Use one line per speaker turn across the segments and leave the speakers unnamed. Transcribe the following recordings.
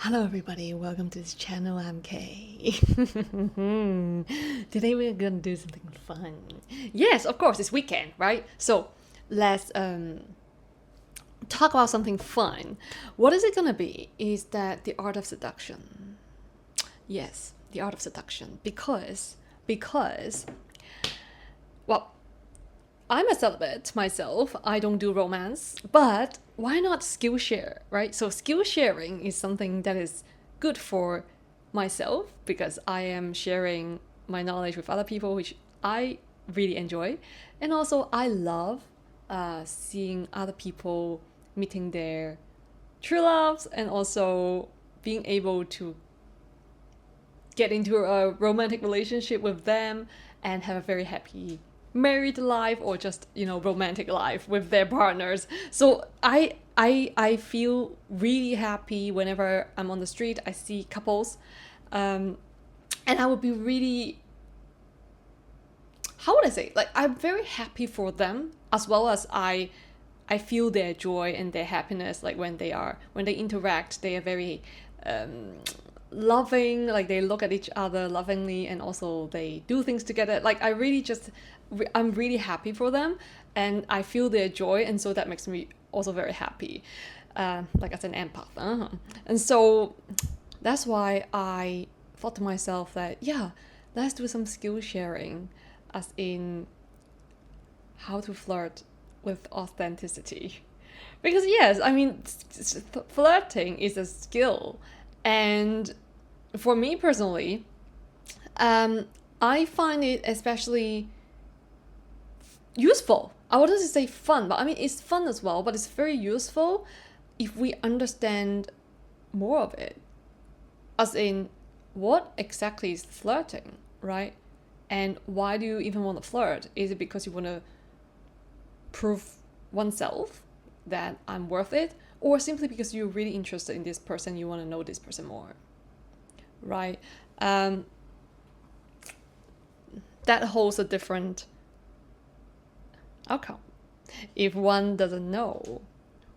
Hello everybody, welcome to this channel, I'm Kay. Today we're gonna do something fun. Yes, of course, it's weekend, right? So let's talk about something fun. What is it gonna be? Is that the art of seduction? Yes, the art of seduction. Because well, I'm a celibate myself. I don't do romance, but why not skill share, right? So skill sharing is something that is good for myself because I am sharing my knowledge with other people, which I really enjoy. And also I love seeing other people meeting their true loves and also being able to get into a romantic relationship with them and have a very happy married life or just romantic life with their partners. So I feel really happy whenever I'm on the street, I see couples, and I would be really, how would I say, like, I'm very happy for them, as well as I feel their joy and their happiness. Like when they interact, they are very loving, like they look at each other lovingly, and also they do things together. Like I'm really happy for them, and I feel their joy, and so that makes me also very happy, like as an empath. And so that's why I thought to myself that, yeah, let's do some skill sharing, as in how to flirt with authenticity. Because yes, I mean, flirting is a skill, and for me personally, I find it especially useful. I wouldn't say fun, but I mean it's fun as well, but it's very useful if we understand more of it. As in, what exactly is flirting, right? And why do you even want to flirt? Is it because you want to prove oneself that I'm worth it? Or simply because you're really interested in this person, you want to know this person more, right? That holds a different outcome if one doesn't know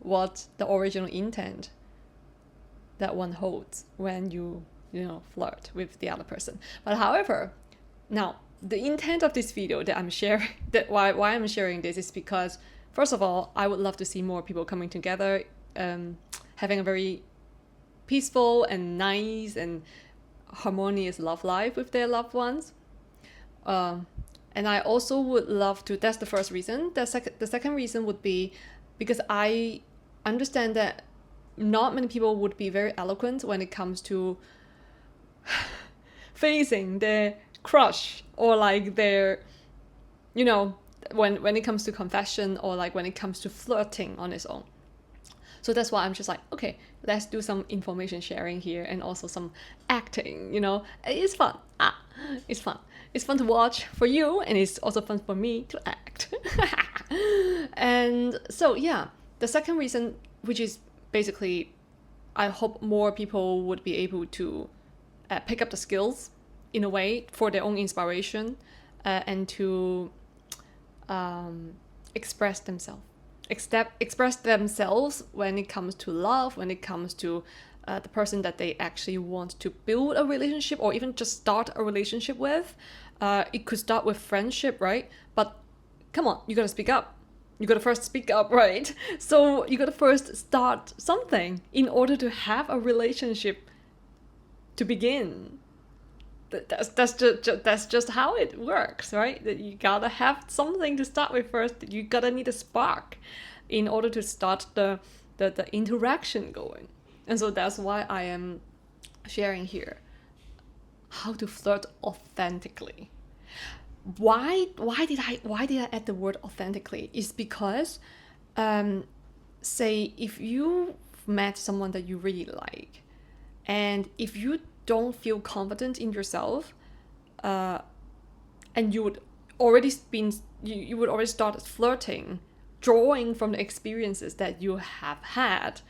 what the original intent that one holds when you flirt with the other person. But however, now the intent of this video that I'm sharing, that why I'm sharing this, is because first of all, I would love to see more people coming together, having a very peaceful and nice and harmonious love life with their loved ones. And I also would love to, that's the first reason. The second reason would be because I understand that not many people would be very eloquent when it comes to facing their crush, or like their, when it comes to confession, or like when it comes to flirting on its own. So that's why I'm just like, okay, let's do some information sharing here and also some acting, It's fun. It's fun. It's fun to watch for you, and it's also fun for me to act. And so, yeah, the second reason, which is basically, I hope more people would be able to pick up the skills in a way for their own inspiration, and to express themselves. Express themselves when it comes to love, when it comes to the person that they actually want to build a relationship or even just start a relationship with. It could start with friendship, right? But come on, you gotta speak up. You gotta first speak up, right? So you gotta first start something in order to have a relationship to begin. That's just how it works, right? That you gotta have something to start with first. You gotta need a spark in order to start the interaction going. And so that's why I am sharing here how to flirt authentically. Why did I add the word authentically? Is because say if you met someone that you really like, and if you don't feel confident in yourself, and you would already start flirting, drawing from the experiences that you have had,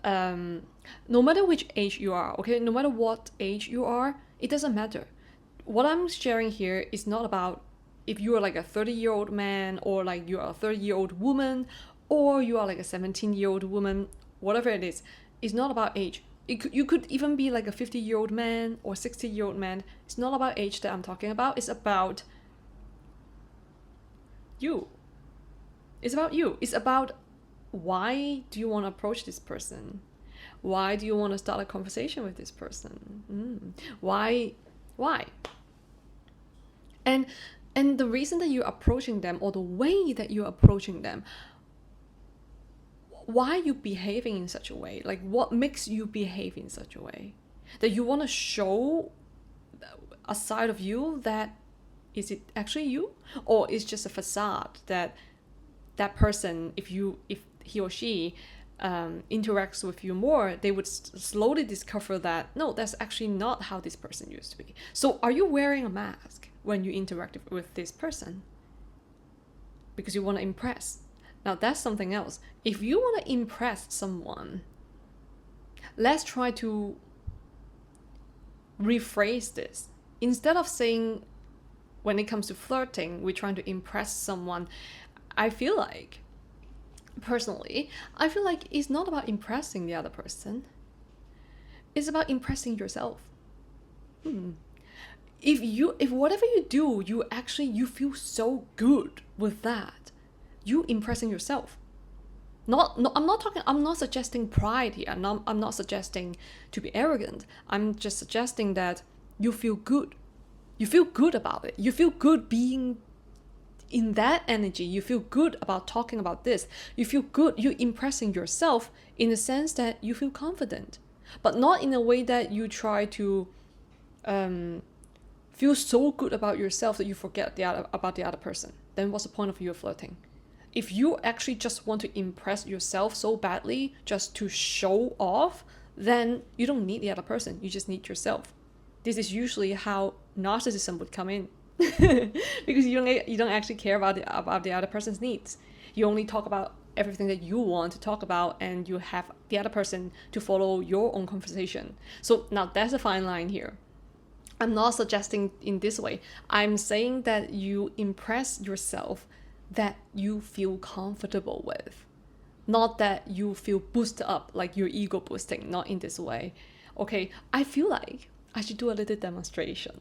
no matter which age you are, okay, no matter what age you are, it doesn't matter. What I'm sharing here is not about if you are like a 30-year-old man, or like you are a 30-year-old woman, or you are like a 17-year-old woman, whatever it is. It's not about age. You could even be like a 50-year-old man or 60-year-old man. It's not about age that I'm talking about. It's about you. It's about you. It's about why do you want to approach this person? Why do you want to start a conversation with this person? Why? And the reason that you're approaching them, or the way that you're approaching them, why are you behaving in such a way? Like, what makes you behave in such a way? That you want to show a side of you that, is it actually you? Or is just a facade that person, if he or she interacts with you more, they would slowly discover that, no, that's actually not how this person used to be. So are you wearing a mask when you interact with this person? Because you want to impress. Now that's something else. If you want to impress someone, let's try to rephrase this. Instead of saying, when it comes to flirting, we're trying to impress someone, I feel like, personally, it's not about impressing the other person. It's about impressing yourself. If whatever you do, you feel so good with that, you impressing yourself. I'm not suggesting pride here. I'm not suggesting to be arrogant. I'm just suggesting that you feel good. You feel good about it. You feel good being in that energy. You feel good about talking about this. You feel good. You're impressing yourself in the sense that you feel confident, but not in a way that you try to feel so good about yourself that you forget about the other person. Then what's the point of your flirting? If you actually just want to impress yourself so badly just to show off, then you don't need the other person. You just need yourself. This is usually how narcissism would come in. Because you don't actually care about the other person's needs. You only talk about everything that you want to talk about, and you have the other person to follow your own conversation. So now that's a fine line here. I'm not suggesting in this way. I'm saying that you impress yourself that you feel comfortable with, not that you feel boosted up, like your ego boosting, not in this way. Okay, I feel like I should do a little demonstration.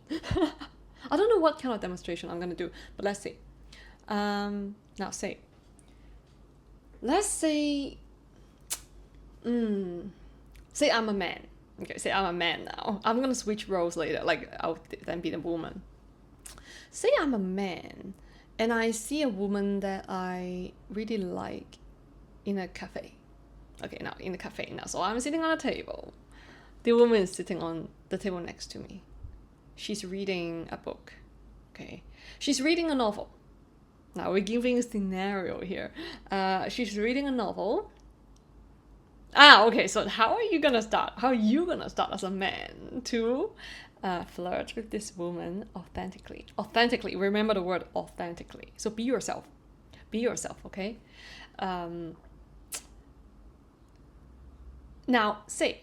I don't know what kind of demonstration I'm gonna do, but let's see. Now say I'm a man. Okay, say I'm a man now. I'm gonna switch roles later, like I'll then be the woman. Say I'm a man and I see a woman that I really like in a cafe. Okay, now in the cafe now. So I'm sitting on a table. The woman is sitting on the table next to me. She's reading a book. Okay, she's reading a novel. Now we're giving a scenario here. She's reading a novel. Okay, so how are you gonna start? How are you gonna start as a man to flirt with this woman authentically? Authentically, remember the word authentically. So be yourself. Be yourself, okay? Now, say,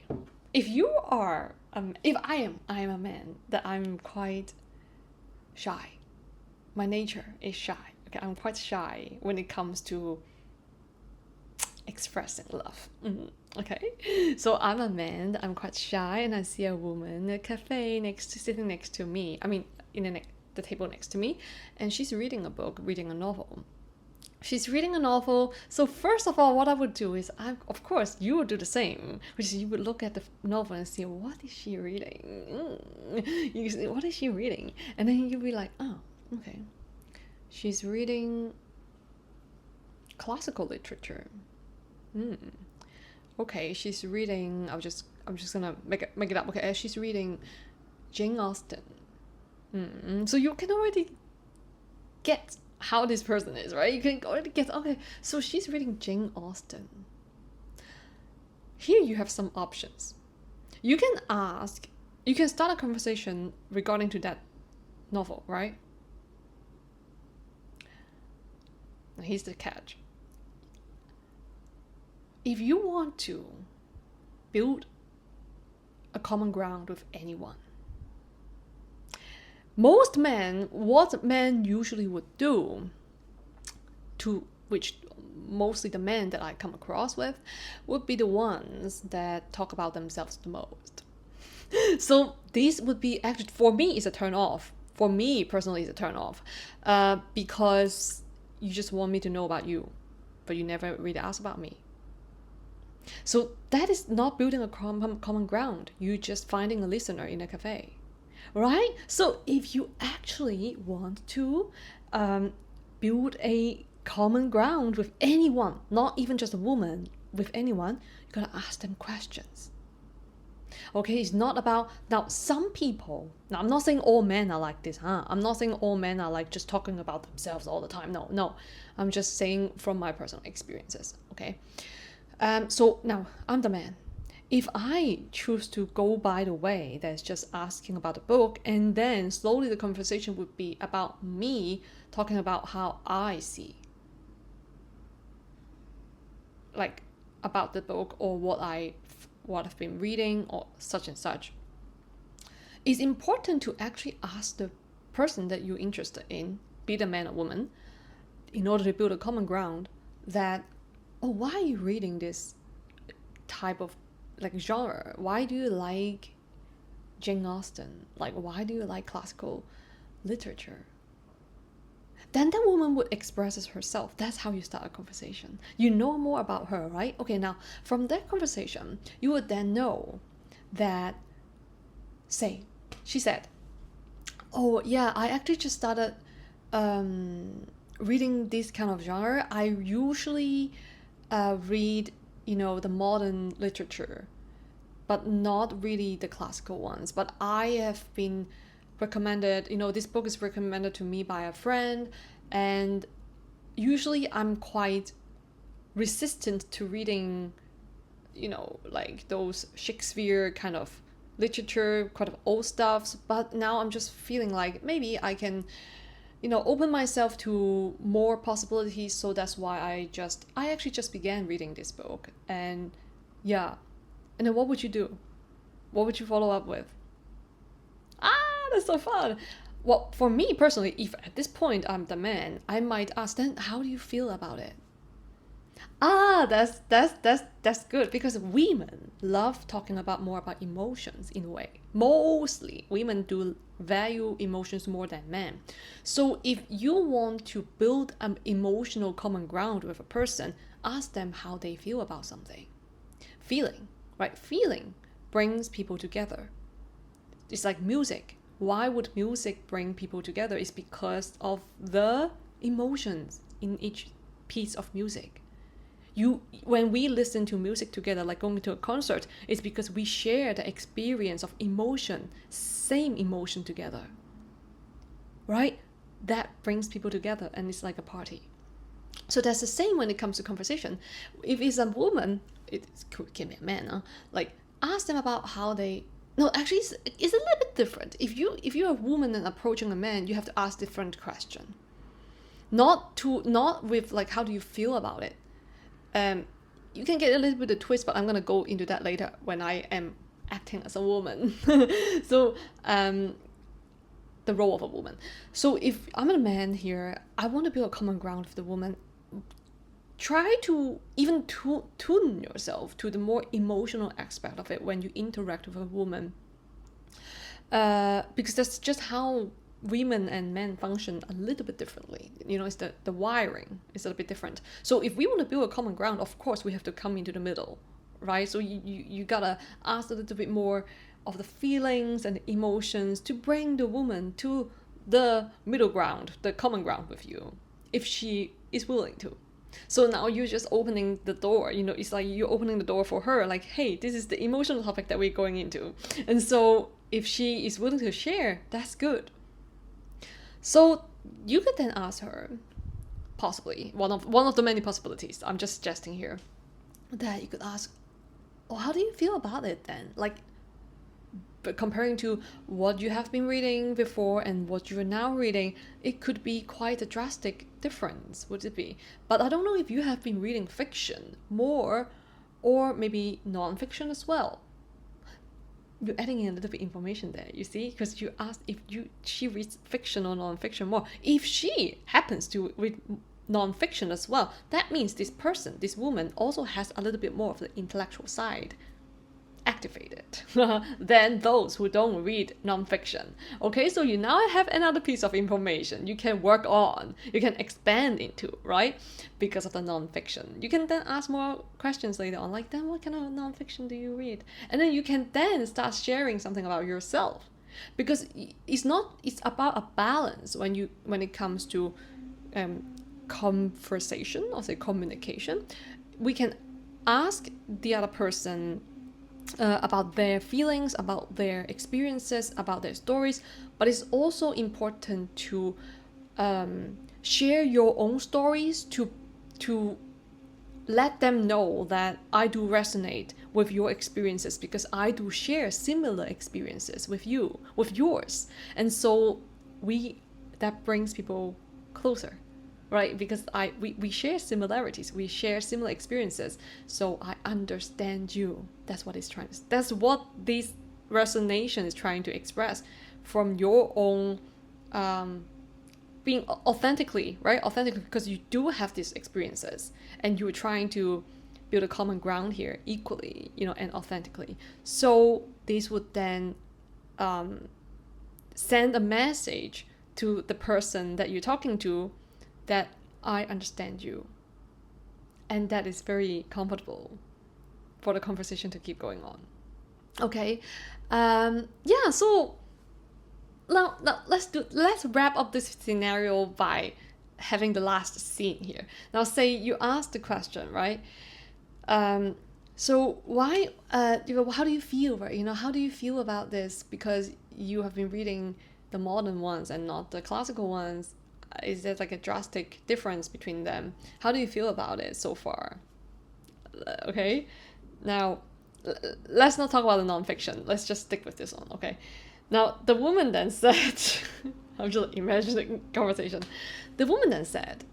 if you are, if I am a man, that I'm quite shy. My nature is shy. Okay, I'm quite shy when it comes to expressing love. Okay, so I'm a man, I'm quite shy, and I see a woman in a cafe sitting next to me. I mean, in the table next to me, and she's reading a book, reading a novel. She's reading a novel. So first of all, what I would do is, of course, you would do the same, which is you would look at the novel and see, what is she reading? You say, what is she reading? And then you'll be like, oh, okay, she's reading classical literature. Okay, she's reading. I'm just gonna make it up. Okay, she's reading Jane Austen. So you can already get how this person is, right? You can already get, okay, so she's reading Jane Austen. Here you have some options. You can start a conversation regarding to that novel, right? Now here's the catch. If you want to build a common ground with anyone, what men usually would do to which mostly the men that I come across with, would be the ones that talk about themselves the most. So these would be, actually, for me, it's a turn off. For me personally, it's a turn off, because you just want me to know about you, but you never really ask about me. So that is not building a common ground. You're just finding a listener in a cafe, right? So if you actually want to build a common ground with anyone, not even just a woman, with anyone, you gotta ask them questions. Okay, it's not about, now some people, now I'm not saying all men are like this, I'm not saying all men are like just talking about themselves all the time. No, I'm just saying from my personal experiences, okay? So now I'm the man. If I choose to go by the way that's just asking about the book, and then slowly the conversation would be about me talking about how I see, like, about the book, or what I've been reading, or such and such. It's important to actually ask the person that you're interested in, be the man or woman, in order to build a common ground, that, oh, why are you reading this type of like genre? Why do you like Jane Austen? Like, why do you like classical literature? Then that woman would express herself. That's how you start a conversation. You know more about her, right? Okay, now from that conversation, you would then know that, say, she said, oh yeah, I actually just started reading this kind of genre. I usually read, the modern literature, but not really the classical ones. But I have been recommended, this book is recommended to me by a friend, and usually I'm quite resistant to reading, like those Shakespeare kind of literature, kind of old stuff. But now I'm just feeling like maybe I can, open myself to more possibilities. So that's why I actually just began reading this book. And yeah, and then what would you do? What would you follow up with? That's so fun. Well, for me personally, if at this point I'm the man, I might ask, then how do you feel about it? That's good, because women love talking more about emotions in a way. Mostly women do value emotions more than men. So if you want to build an emotional common ground with a person, ask them how they feel about something. Feeling, right? Feeling brings people together. It's like music. Why would music bring people together? It's because of the emotions in each piece of music. When we listen to music together, like going to a concert, it's because we share the experience of emotion, same emotion together, right? That brings people together, and it's like a party. So that's the same when it comes to conversation. If it's a woman, it can be a man, like ask them about how they. No, actually, it's a little bit different. If you're a woman and approaching a man, you have to ask different question. Not with like how do you feel about it. You can get a little bit of twist, but I'm gonna go into that later when I am acting as a woman. So the role of a woman. So if I'm a man here, I want to build a common ground with the woman. Try to even tune yourself to the more emotional aspect of it when you interact with a woman, because that's just how women and men function a little bit differently. It's the wiring is a little bit different. So if we want to build a common ground, of course we have to come into the middle, right? So you gotta ask a little bit more of the feelings and the emotions to bring the woman to the middle ground, the common ground with you, if she is willing to. So now you're just opening the door, it's like you're opening the door for her, like, hey, this is the emotional topic that we're going into. And so if she is willing to share, that's good. So you could then ask her, possibly, one of the many possibilities, I'm just suggesting here, that you could ask, oh, how do you feel about it then? Like, but comparing to what you have been reading before and what you're now reading, it could be quite a drastic difference, would it be? But I don't know if you have been reading fiction more, or maybe non-fiction as well. You're adding in a little bit information there, you see? Because you asked if she reads fiction or non-fiction more. If she happens to read non-fiction as well, that means this person, this woman, also has a little bit more of the intellectual side activated than those who don't read non-fiction. Okay, so you now have another piece of information you can work on, you can expand into, right? Because of the non-fiction. You can then ask more questions later on, like, then what kind of non-fiction do you read? And then you can then start sharing something about yourself. Because it's about a balance when it comes to conversation, or say communication. We can ask the other person about their feelings, about their experiences, about their stories, but it's also important to share your own stories, to let them know that I do resonate with your experiences, because I do share similar experiences with you, with yours. And so that brings people closer, right? Because we share similarities, we share similar experiences, so I understand you. That's what this resonation is trying to express, from your own being authentically, because you do have these experiences, and you're trying to build a common ground here equally, and authentically. So this would then send a message to the person that you're talking to, that I understand you. And that is very comfortable for the conversation to keep going on. Okay. So now let's wrap up this scenario by having the last scene here. Now, say you ask the question, right? So why, how do you feel, right? How do you feel about this? Because you have been reading the modern ones and not the classical ones. Is there like a drastic difference between them? How do you feel about it so far? Okay, now let's not talk about the non-fiction. Let's just stick with this one, okay? Now, the woman then said, I'm just imagining conversation. The woman then said,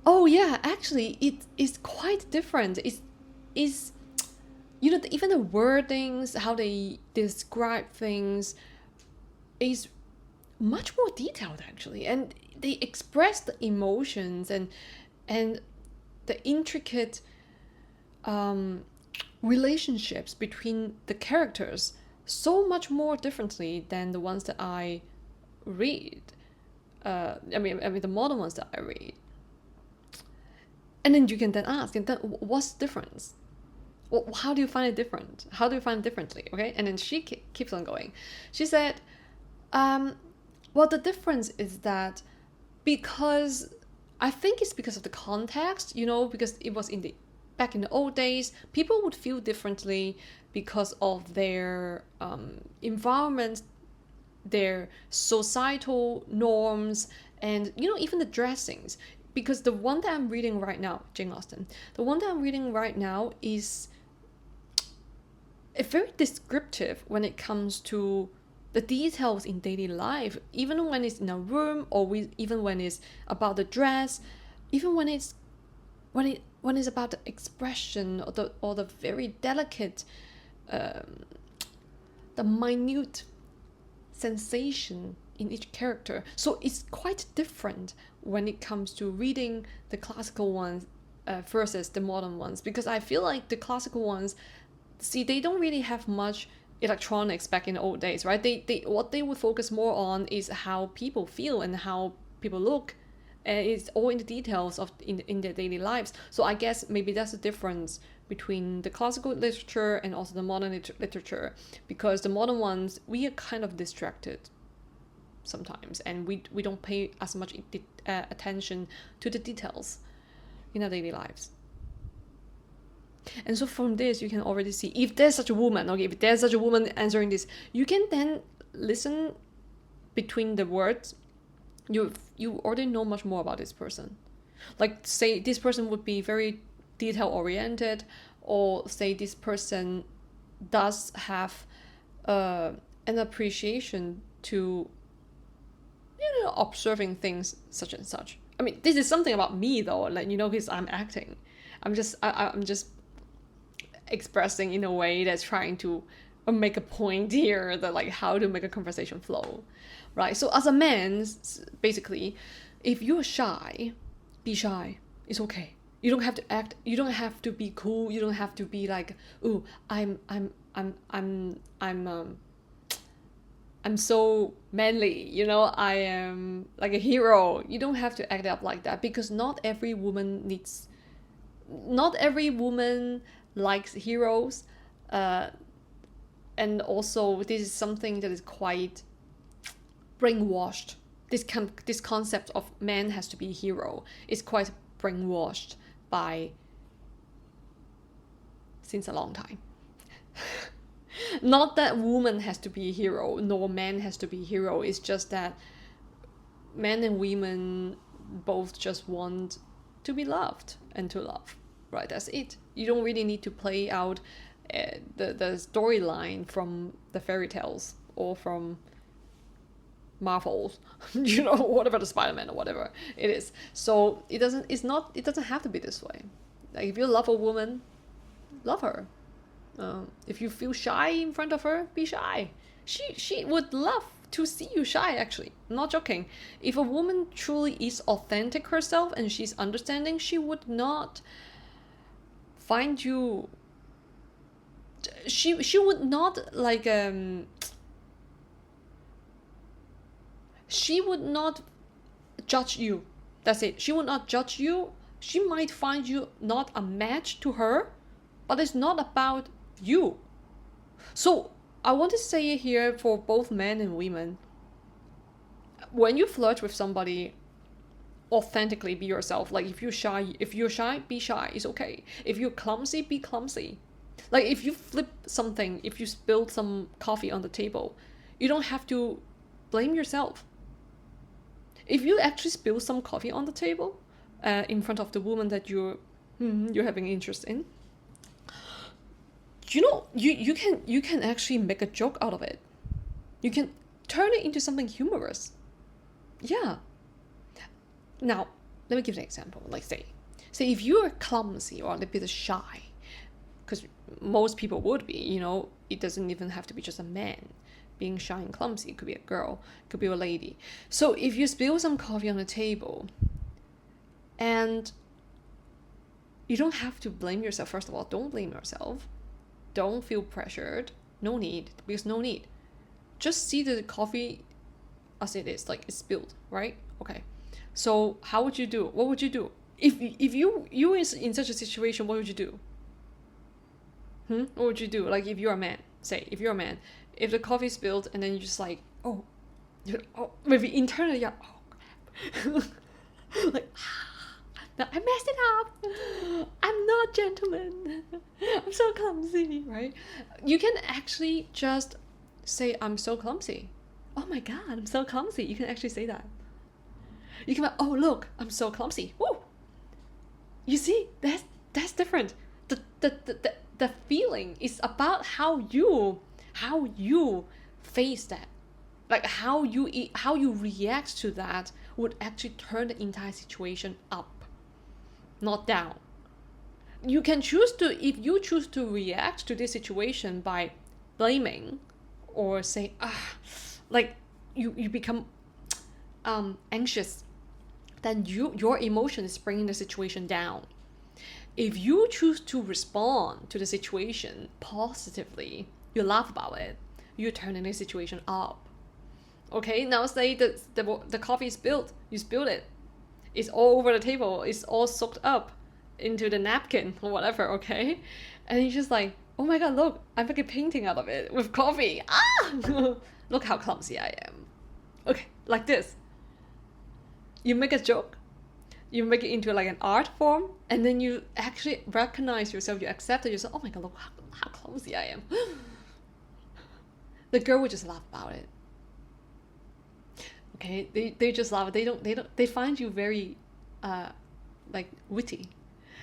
oh yeah, actually, it is quite different. It's even the wordings, how they describe things, is much more detailed, actually, and they express the emotions and the intricate relationships between the characters so much more differently than the ones that I read. I mean the modern ones that I read. And then you can then ask, and then what's the difference? Well, how do you find it different? How do you find it differently? Okay, and then she keeps on going. She said, well, the difference is that, because I think it's because of the context, because it was back in the old days, people would feel differently because of their environment, their societal norms, and even the dressings. Because the one that I'm reading right now, Jane Austen, the one that I'm reading right now is very descriptive when it comes to the details in daily life, even when it's in a room, or even when it's about the dress, even when it's about the expression, or the very delicate, the minute sensation in each character. So it's quite different when it comes to reading the classical ones versus the modern ones, because I feel like the classical ones, they don't really have much electronics back in the old days, right? They what they would focus more on is how people feel and how people look. It's all in the details of in their daily lives. So I guess maybe that's the difference between the classical literature and also the modern literature, because the modern ones, we are kind of distracted sometimes, and we don't pay as much attention to the details in our daily lives. And so from this, you can already see, if there's such a woman, answering this, you can then listen between the words. You already know much more about this person. Like, say this person would be very detail oriented, or say this person does have an appreciation to observing things such and such. I mean, this is something about me though, like, because I'm acting. I'm just expressing in a way that's trying to make a point here, that like how to make a conversation flow, right? So as a man, basically, if you're shy, be shy. It's okay. You don't have to act. You don't have to be cool. You don't have to be like, ooh, I'm so manly, you know, I am like a hero. You don't have to act up like that, because not every woman likes heroes. And also, this is something that is quite brainwashed. This concept of man has to be a hero is quite brainwashed by since a long time. Not that woman has to be a hero, nor man has to be a hero. It's just that men and women both just want to be loved and to love. Right, that's it. You don't really need to play out the storyline from the fairy tales or from Marvels, you know, whatever, the Spider-Man or whatever it is. So it doesn't have to be this way. Like, if you love a woman, love her. If you feel shy in front of her, be shy. She would love to see you shy, actually. I'm not joking. If a woman truly is authentic herself and she's understanding, she would not find you... She would not, like... She would not judge you. That's it. She would not judge you. She might find you not a match to her, but it's not about you. So I want to say here, for both men and women, when you flirt with somebody, authentically be yourself. Like, if you're shy, be shy. It's okay. If you're clumsy, be clumsy. Like, if you flip something, if you spill some coffee on the table, you don't have to blame yourself. If you actually spill some coffee on the table in front of the woman that you're having interest in, you know, you can actually make a joke out of it. You can turn it into something humorous. Yeah. Now, let me give an example. Like, say if you're clumsy or a little bit shy, because most people would be, you know, it doesn't even have to be just a man being shy and clumsy. It could be a girl, it could be a lady. So if you spill some coffee on the table, and you don't have to blame yourself. First of all, don't blame yourself. Don't feel pressured. No need, because no need. Just see the coffee as it is, like it's spilled, right? Okay. So how would you do? What would you do? If you in such a situation, what would you do? What would you do? Like, if you're a man, if you're a man, if the coffee spilled and then you just like, maybe internally, yeah, oh crap. Like, I messed it up. I'm not gentleman. I'm so clumsy, right? You can actually just say, I'm so clumsy. Oh my god, I'm so clumsy. You can actually say that. You can be, oh look, I'm so clumsy. Woo! You see, that's different. The feeling is about how you face that. Like, how you react to that would actually turn the entire situation up, not down. You can choose to, if you choose to react to this situation by blaming or say, like you become anxious, then your emotion is bringing the situation down. If you choose to respond to the situation positively, you laugh about it, you're turning the situation up. Okay, now say that the coffee is spilled, you spilled it. It's all over the table, it's all soaked up into the napkin or whatever, okay? And you're just like, oh my god, look, I make a painting out of it with coffee. Look how clumsy I am. Okay, like this. You make a joke, you make it into like an art form, and then you actually recognize yourself, you accept it yourself. Oh my god, look how clumsy I am. The girl would just laugh about it. Okay, they just laugh. They find you very like witty,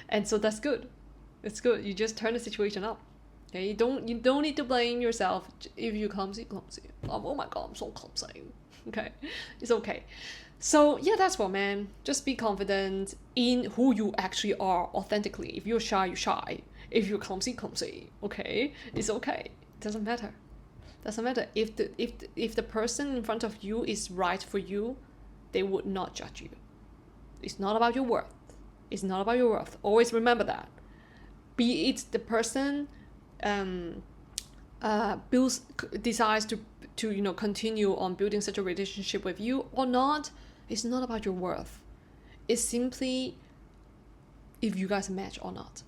and so that's good. It's good. You just turn the situation up. Okay, you don't need to blame yourself if you're clumsy. Oh my god, I'm so clumsy. Okay, it's okay. So yeah, that's what, man. Just be confident in who you actually are authentically. If you're shy, you're shy. If you're clumsy. Okay, it's okay. It doesn't matter. If the person in front of you is right for you, they would not judge you. It's not about your worth. It's not about your worth. Always remember that. Be it the person decides to continue on building such a relationship with you or not, it's not about your worth. It's simply if you guys match or not.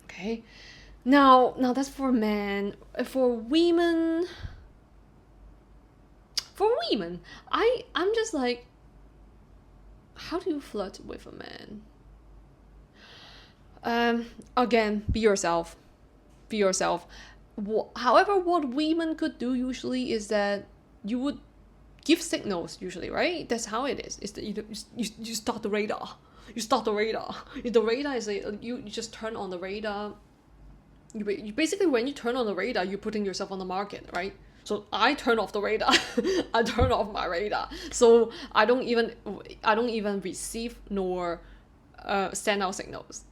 Okay? Now that's for men. For women, I'm just like, how do you flirt with a man? Again, be yourself. However, what women could do usually is that you would give signals usually, right? That's how it is. It's that you start the radar. The radar is like, you just turn on the radar. You basically, when you turn on the radar, you're putting yourself on the market, right? So I turn off the radar. I turn off my radar. So I don't even receive nor send out signals.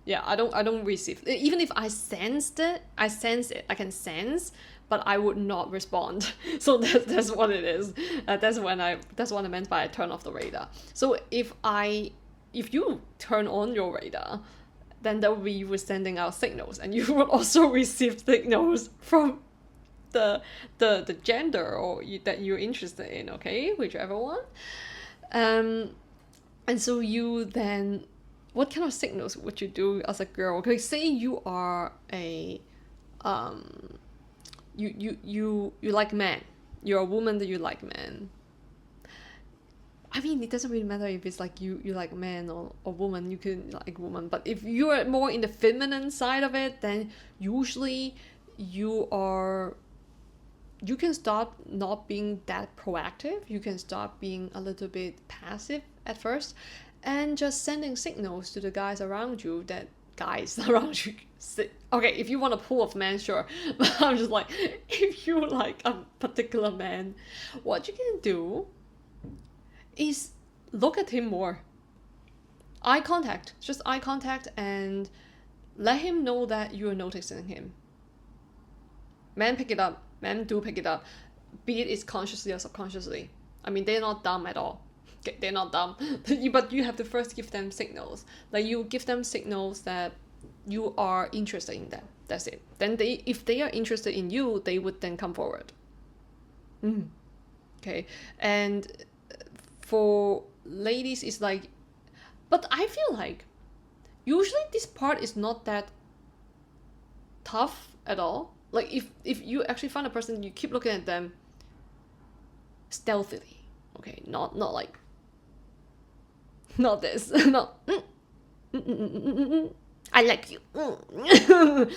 Yeah, I don't receive. Even if I sense it, I can sense, but I would not respond. So that's what it is. That's what I meant by I turn off the radar. So if you turn on your radar, then that would be you sending out signals, and you will also receive signals from the gender that you're interested in, okay, whichever one. And so you then, what kind of signals would you do as a girl? Okay, say you are a you like men. You're a woman that you like men. I mean, it doesn't really matter if it's like you like man or woman. You can like woman, but if you are more in the feminine side of it, then usually you can start not being that proactive. You can start being a little bit passive at first, and just sending signals to the guys around you that guys around you. Okay, if you want a pool of men, sure. But I'm just like, if you like a particular man, what you can do is look at him more. Just eye contact, and let him know that you're noticing him. Men pick it up. Men do pick it up, be it consciously or subconsciously. I mean, they're not dumb at all. They're not dumb. But you have to first give them signals. Like, you give them signals that you are interested in them. That's it. Then if they are interested in you, they would then come forward. Okay. And for ladies, it's like, but I feel like usually this part is not that tough at all. Like, if you actually find a person, you keep looking at them stealthily, okay, not like, not this, not I like you,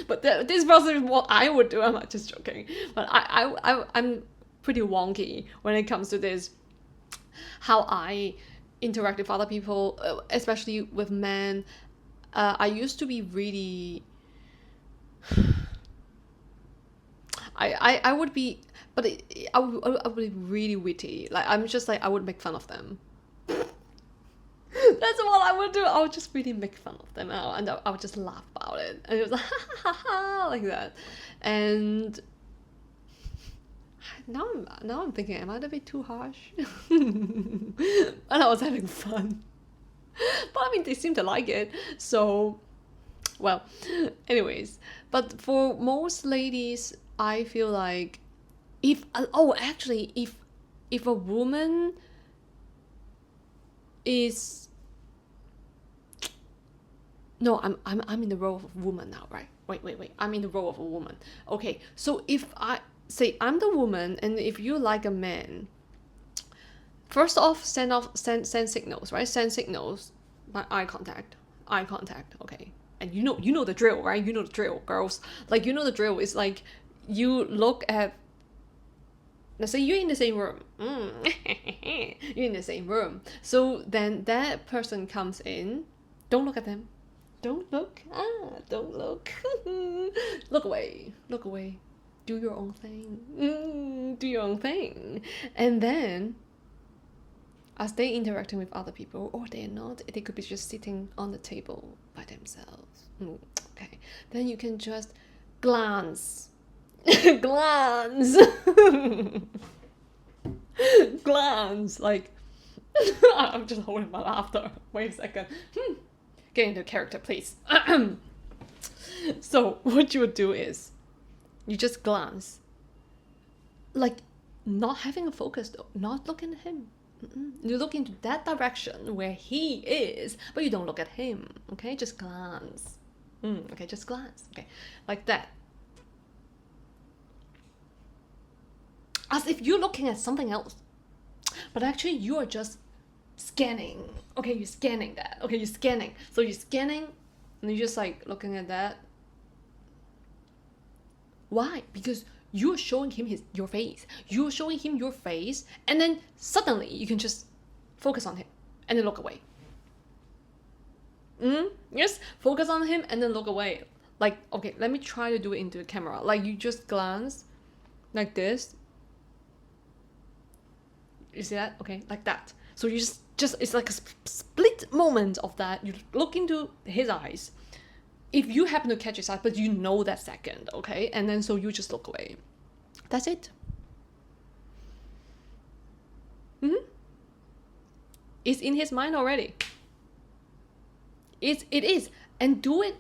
but this person is what I would do. I'm not just joking, but I'm pretty wonky when it comes to this, how I interact with other people, especially with men. I used to be really I would be, but I would be really witty. Like, I'm just like, I would make fun of them. That's what I would do. I would just really make fun of them, and I would just laugh about it, and it was like, ha ha ha ha, like that. And now I'm thinking, am I a bit too harsh? And I was having fun, but I mean, they seem to like it, so well. Anyways, but for most ladies, I feel like if a woman is, no, I'm in the role of a woman now, right? Wait, I'm in the role of a woman. Okay, so if I say I'm the woman, and if you like a man, first off, send signals, right? Send signals by eye contact, okay. And you know the drill, right? You know the drill, girls. Like, you know the drill. It's like, you look at, let's say you're in the same room. You're in the same room. So then that person comes in. Don't look at them. Don't look. Don't look. Look away. Do your own thing. Do your own thing. And then, as they interacting with other people, or they're not, they could be just sitting on the table by themselves. Okay. Then you can just glance. Glance, like, I'm just holding my laughter. Wait a second. Get into character, please. So what you would do is you just glance, like not having a focus though, not looking at him. You look into that direction where he is, but you don't look at him. Okay, just glance. Okay, just glance. Okay, like that. As if you're looking at something else, but actually you are just scanning. Okay, you're scanning that. Okay, you're scanning. So you're scanning, and you're just like looking at that. Why? Because you're showing him your face. You're showing him your face, and then suddenly you can just focus on him and then look away. Yes, focus on him and then look away. Like, okay, let me try to do it into the camera. Like, you just glance like this. You see that? Okay, like that. So you just it's like a split moment of that. You look into his eyes. If you happen to catch his eye, but you know that second, okay? And then so you just look away. That's it. It's in his mind already. It is. And do it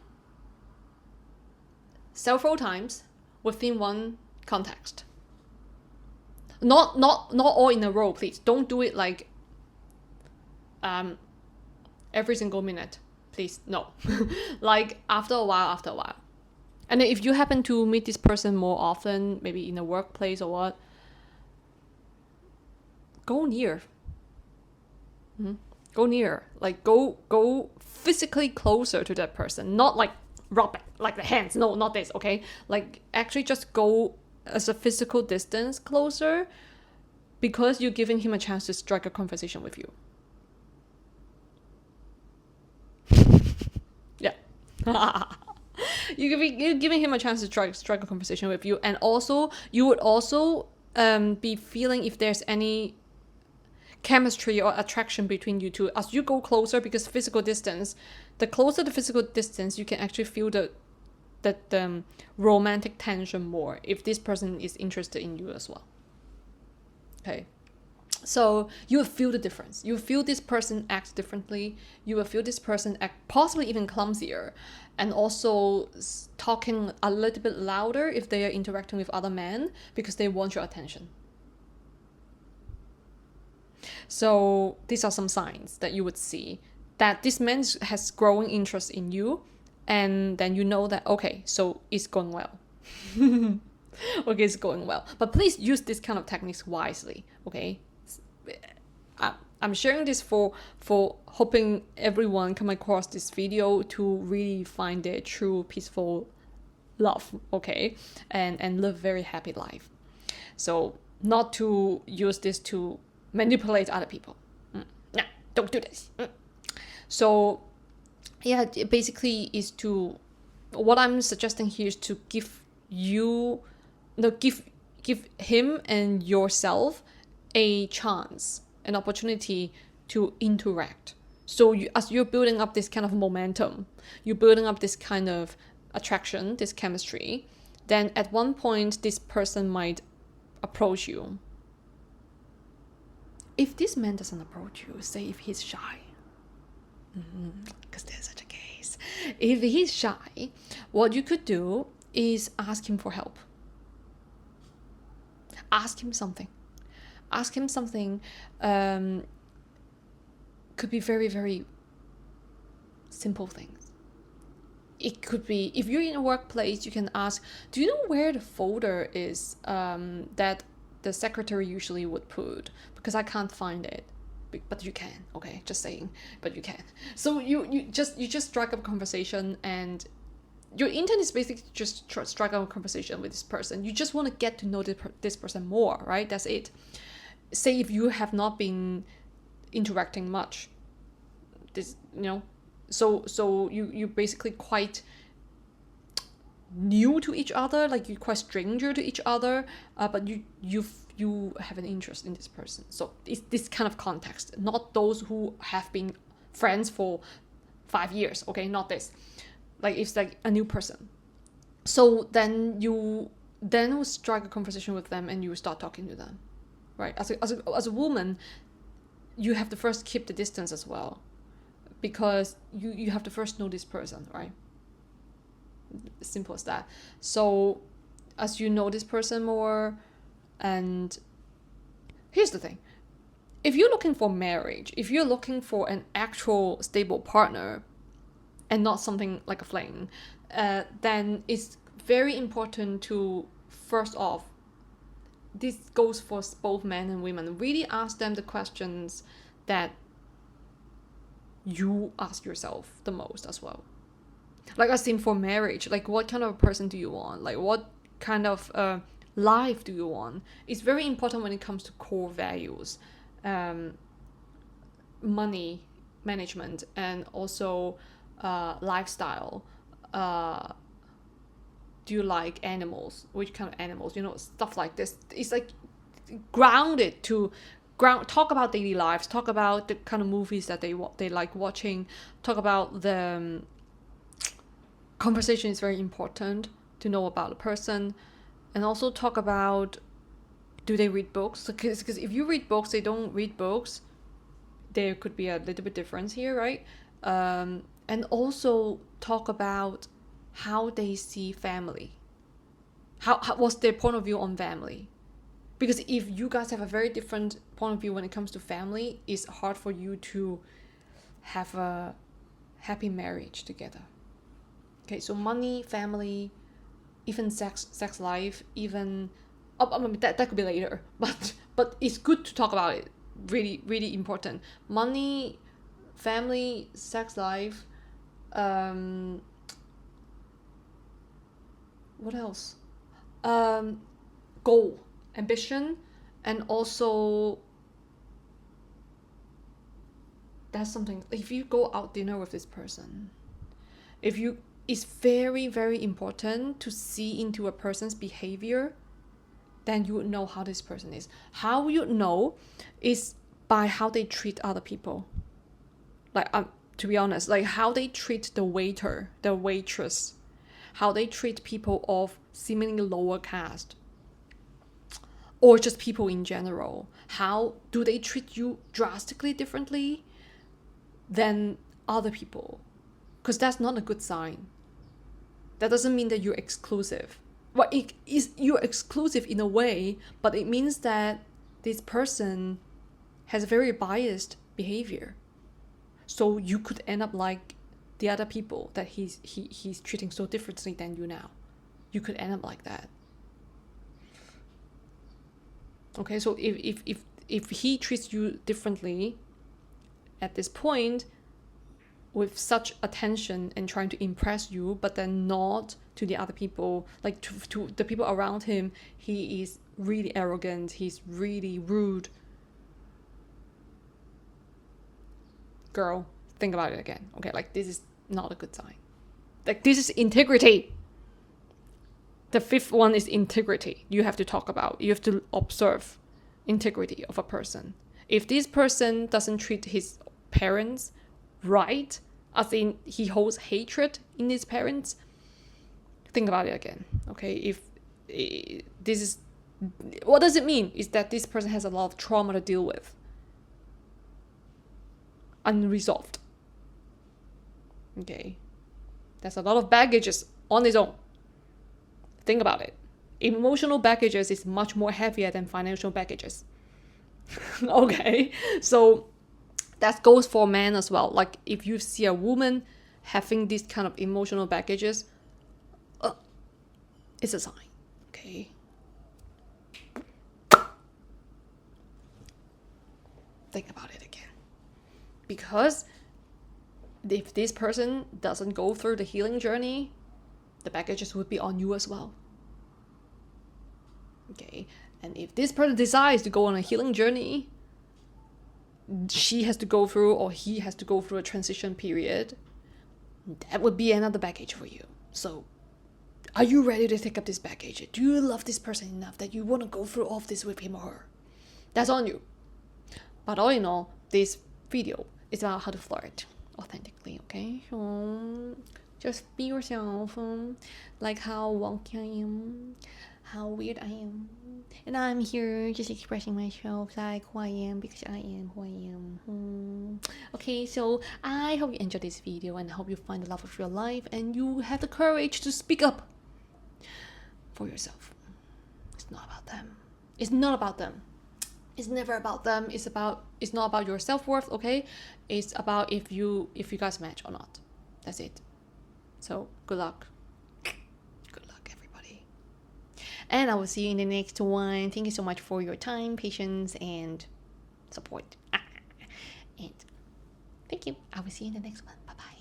several times within one context. Not all in a row, please. Don't do it like every single minute. Please, no. Like after a while. And then if you happen to meet this person more often, maybe in a workplace or what, go near. Go near. Like go physically closer to that person. Not like rub it, like the hands. No, not this, okay? Like actually just go as a physical distance closer, because you're giving him a chance to strike a conversation with you. Yeah. You're giving him a chance to strike a conversation with you, and also you would also be feeling if there's any chemistry or attraction between you two as you go closer, because physical distance, the closer the physical distance, you can actually feel the romantic tension more if this person is interested in you as well. Okay. So you will feel the difference. You will feel this person act differently. You will feel this person act possibly even clumsier, and also talking a little bit louder if they are interacting with other men, because they want your attention. So these are some signs that you would see that this man has growing interest in you, and then you know that, okay, so it's going well. Okay, it's going well. But please use this kind of techniques wisely, okay? I'm sharing this for hoping everyone come across this video to really find their true peaceful love, okay? And live very happy life. So not to use this to manipulate other people. No, don't do this. So yeah, it basically is to, what I'm suggesting here is to give him and yourself a chance, an opportunity to interact. So as you're building up this kind of momentum, you're building up this kind of attraction, this chemistry, then at one point this person might approach you. If this man doesn't approach you, say if he's shy, because there's such a case. If he's shy, what you could do is ask him for help. Ask him something. Could be very, very simple things. It could be, if you're in a workplace, you can ask, do you know where the folder is that the secretary usually would put? Because I can't find it. But you can, okay, just saying, but you can. So you just strike up a conversation, and your intent is basically just strike up a conversation with this person. You just want to get to know this person more, right? That's it. Say if you have not been interacting much, this, so you basically quite new to each other, like you're quite stranger to each other, but you have an interest in this person. So it's this kind of context, not those who have been friends for 5 years, okay? Not this. Like it's like a new person. So then you will strike a conversation with them, and you start talking to them, right? As a woman, you have to first keep the distance as well, because you have to first know this person, right? Simple as that. So as you know this person more, and here's the thing, if you're looking for marriage, if you're looking for an actual stable partner and not something like a fling, then it's very important to, first off, this goes for both men and women, really ask them the questions that you ask yourself the most as well. Like as in for marriage, like what kind of person do you want? Like what kind of life do you want? It's very important when it comes to core values, money management, and also lifestyle. Do you like animals? Which kind of animals? Stuff like this. It's like grounded to talk about daily lives, talk about the kind of movies that they like watching, talk about the conversation is very important to know about a person, and also talk about, do they read books? Because if you read books, they don't read books, there could be a little bit difference here, right? And also talk about how they see family. How what's their point of view on family? Because if you guys have a very different point of view when it comes to family, it's hard for you to have a happy marriage together. Okay, so money, family, even sex life, even that could be later, but it's good to talk about it. Really, really important. Money, family, sex life. What else? Goal, ambition, and also that's something. If you go out dinner with this person, it's very, very important to see into a person's behavior. Then you would know how this person is. How you know is by how they treat other people. Like to be honest, like how they treat the waiter, the waitress, how they treat people of seemingly lower caste, or just people in general. How do they treat you drastically differently than other people? Because that's not a good sign. That doesn't mean that you're exclusive. Well, you're exclusive in a way, but it means that this person has a very biased behavior. So you could end up like the other people that he's treating so differently than you now. You could end up like that. Okay, so if he treats you differently at this point, with such attention and trying to impress you, but then not to the other people, like to the people around him, he is really arrogant, he's really rude. Girl, think about it again. Okay, like this is not a good sign. Like this is integrity. The fifth one is integrity. You have to talk about, you have to observe integrity of a person. If this person doesn't treat his parents right, as in he holds hatred in his parents, think about it again. Okay, if this is, what does it mean? Is that this person has a lot of trauma to deal with, unresolved. Okay, there's a lot of baggages on his own. Think about it. Emotional baggages is much more heavier than financial baggages. Okay, so that goes for men as well. Like if you see a woman having this kind of emotional baggages, it's a sign. Okay. Think about it again. Because if this person doesn't go through the healing journey, the baggages would be on you as well. Okay. And if this person decides to go on a healing journey, she has to go through, or he has to go through a transition period, that would be another baggage for you. So are you ready to take up this baggage? Do you love this person enough that you want to go through all of this with him or her? That's on you. But all in all, this video is about how to flirt authentically, okay? So just be yourself, like how wonky I am, how weird I am, And I'm here just expressing myself like who I am because I am who I am. Okay, so I hope you enjoyed this video and I hope you find the love of your life and you have the courage to speak up for yourself. It's not about them. It's not about them. It's never about them. It's not about your self-worth, okay? It's about if you guys match or not. That's it. So good luck. Good luck, everybody. And I will see you in the next one. Thank you so much for your time, patience, and support. And thank you. I will see you in the next one. Bye-bye.